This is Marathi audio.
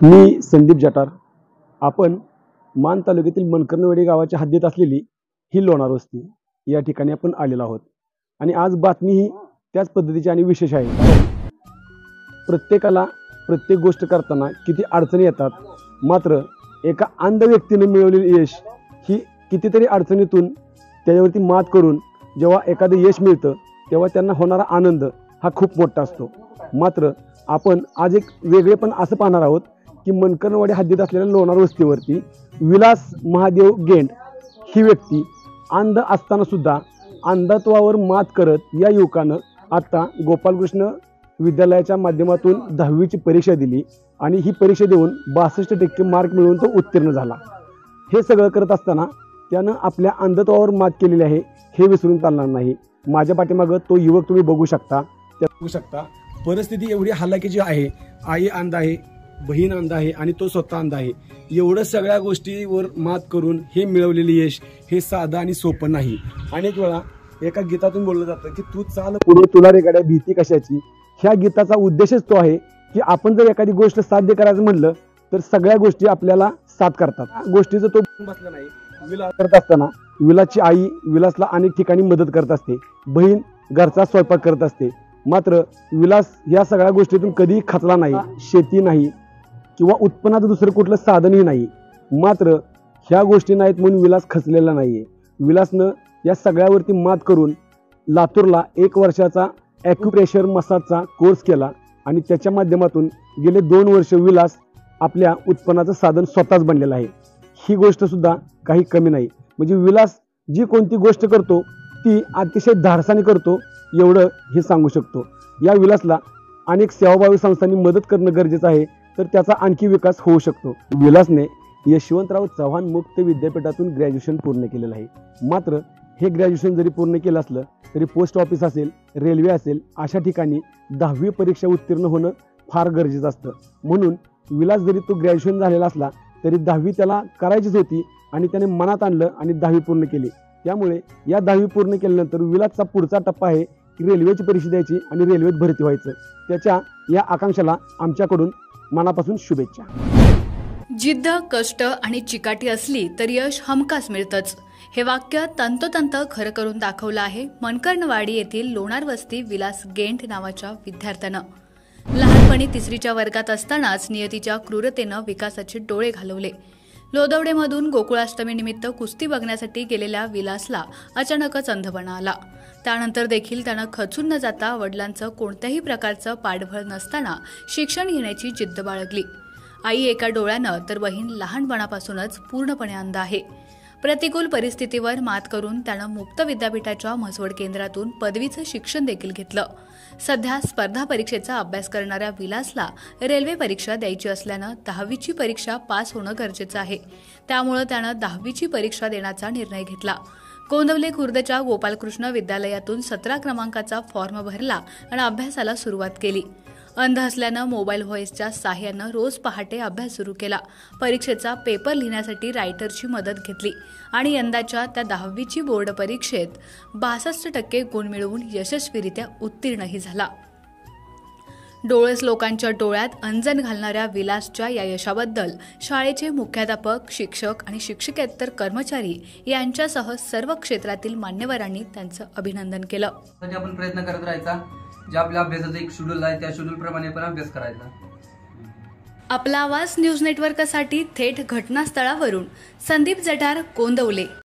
मी संदीप जटार. आपण मान तालुक्यातील मनकर्णवाडी गावाच्या हद्दीत असलेली ही लोणार वस्ती या ठिकाणी आपण आलेलो आहोत. आणि आज बातमी ही त्याच पद्धतीची आणि विशेष आहे. प्रत्येकाला प्रत्येक गोष्ट करताना किती अडचणी येतात, मात्र एका अंध व्यक्तीने मिळवलेले यश ही कितीतरी अडचणीतून त्याच्यावरती मात करून जेव्हा एखादं यश मिळतं तेव्हा त्यांना होणारा आनंद हा खूप मोठा असतो. मात्र आपण आज एक वेगळेपण असं पाहणार आहोत की मनकर्णवाडी हद्दीत असलेल्या लोणार वस्तीवरती विलास महादेव गेंड ही व्यक्ती अंध असताना सुद्धा अंधत्वावर मात करत या युवकानं आता गोपालकृष्ण विद्यालयाच्या माध्यमातून 10वीची परीक्षा दिली आणि ही परीक्षा देऊन 62% मार्क मिळवून तो उत्तीर्ण झाला. हे सगळं करत असताना त्यानं आपल्या अंधत्वावर मात केलेली आहे, हे विसरून चालणार नाही. माझ्या पाठीमागं तो युवक तुम्ही बघू शकता. परिस्थिती एवढी हालाकीची आहे. आई अंध आहे, बहीण अंध आहे आणि तो स्वतः अंध आहे. एवढं सगळ्या गोष्टीवर मात करून हे मिळवलेले यश हे साधं आणि सोपं नाही. अनेक वेळा एका गीतातून बोललं जातं की तू चाल पुढे, तुला रे गाड्या भीती कशाची. ह्या गीताचा उद्देशच तो आहे की आपण जर एखादी गोष्ट साध्य करायचं म्हणलं तर सगळ्या गोष्टी आपल्याला साथ करतात. गोष्टीचं तो बसला नाही. विलास करत असताना विलासची आई विलासला अनेक ठिकाणी मदत करत असते, बहीण घरचा स्वयंपाक करत असते. मात्र विलास या सगळ्या गोष्टीतून कधीही खचला नाही. शेती नाही किंवा उत्पन्नाचं दुसरं कुठलं साधनही नाही. मात्र ह्या गोष्टी नाहीत म्हणून विलास खचलेला नाहीये. विलासनं या सगळ्यावरती मात करून लातूरला 1 वर्षाचा ॲक्युप्रेशर मसाजचा कोर्स केला आणि त्याच्या माध्यमातून गेले 2 वर्ष विलास आपल्या उत्पन्नाचं साधन स्वतःच बनलेलं आहे. ही गोष्ट सुद्धा काही कमी नाही. म्हणजे विलास जी कोणती गोष्ट करतो ती अतिशय धाडसाने करतो, एवढं हे सांगू शकतो. या विलासला अनेक सेवाभावी संस्थांनी मदत करणं गरजेचं आहे, तर त्याचा आणखी विकास होऊ शकतो. विलासने यशवंतराव चव्हाण मुक्त विद्यापीठातून ग्रॅज्युएशन पूर्ण केलेलं आहे. मात्र हे ग्रॅज्युएशन जरी पूर्ण केलं असलं तरी पोस्ट ऑफिस असेल, रेल्वे असेल अशा ठिकाणी 10वी परीक्षा उत्तीर्ण होणं फार गरजेचं असतं. म्हणून विलास जरी तो ग्रॅज्युएशन झालेला असला तरी 10वी त्याला करायचीच होती आणि त्याने मनात आणलं आणि 10वी पूर्ण केली. त्यामुळे या 10वी पूर्ण केल्यानंतर विलासचा पुढचा टप्पा आहे की रेल्वेची परीक्षा द्यायची आणि रेल्वेत भरती व्हायचं. त्याच्या या आकांक्षेला आमच्याकडून मनापासून शुभेच्छा. जिद्द, कष्ट आणि चिकाटी असली तर यश हमखास मिळतंच. हे वाक्य तंतोतंत खरं करून दाखवलं आहे मनकर्णवाडी येथील लोणार वस्ती विलास गेंड नावाच्या विद्यार्थ्यानं. लहानपणी 3रीच्या वर्गात असतानाच नियतीच्या क्रूरतेनं विकासाचे डोळे घालवले. लोदवडेमधून गोकुळाष्टमीनिमित्त कुस्ती बघण्यासाठी गेलेल्या विलासला अचानकच अंधपणा आला. त्यानंतर देखील त्यानं खचून न जाता वडिलांचं कोणत्याही प्रकारचं पाठबळ नसताना शिक्षण घेण्याची जिद्द बाळगली. आई एका डोळ्यानं तर बहीण लहानपणापासूनच पूर्णपणे अंध आहे. प्रतिकूल परिस्थितीवर मात करून त्यानं मुक्त विद्यापीठाच्या म्हसवड केंद्रातून पदवीचं शिक्षण देखील घेतलं. सध्या स्पर्धा परीक्षेचा अभ्यास करणाऱ्या विलासला रेल्वे परीक्षा द्यायची असल्यानं 10वीची परीक्षा पास होणं गरजेचं आहे. त्यामुळे त्यानं 10वीची परीक्षा देण्याचा निर्णय घेतला. कोंदवले खुर्दच्या गोपालकृष्ण विद्यालयातून 17 क्रमांकाचा फॉर्म भरला आणि अभ्यासाला सुरुवात केली. अंध असल्यानं मोबाईल व्हॉइसच्या साहाय्यानं रोज पहाटे अभ्यास सुरू केला. परीक्षेचा पेपर लिहिण्यासाठी रायटरची मदत घेतली आणि यंदाच्या त्या 10वीची बोर्ड परीक्षेत 62% गुण मिळवून यशस्वीरित्या उत्तीर्णही झाला. डोळस लोकांच्या डोळ्यात अंजन घालणाऱ्या विलासच्या या यशाबद्दल शाळेचे मुख्याध्यापक, शिक्षक आणि शिक्षकेतर कर्मचारी यांच्यासह सर्व क्षेत्रातील मान्यवरांनी त्यांचं अभिनंदन केलं. आपण प्रयत्न करत राहायचा. जे आपल्या अभ्यासाचं एक शेड्यूल आहे त्या शेड्यूल प्रमाणे पण अभ्यास करायचा. आपला आवाज न्यूज नेटवर्कसाठी थेट घटनास्थळावरून संदीप जटार, कोंदवले.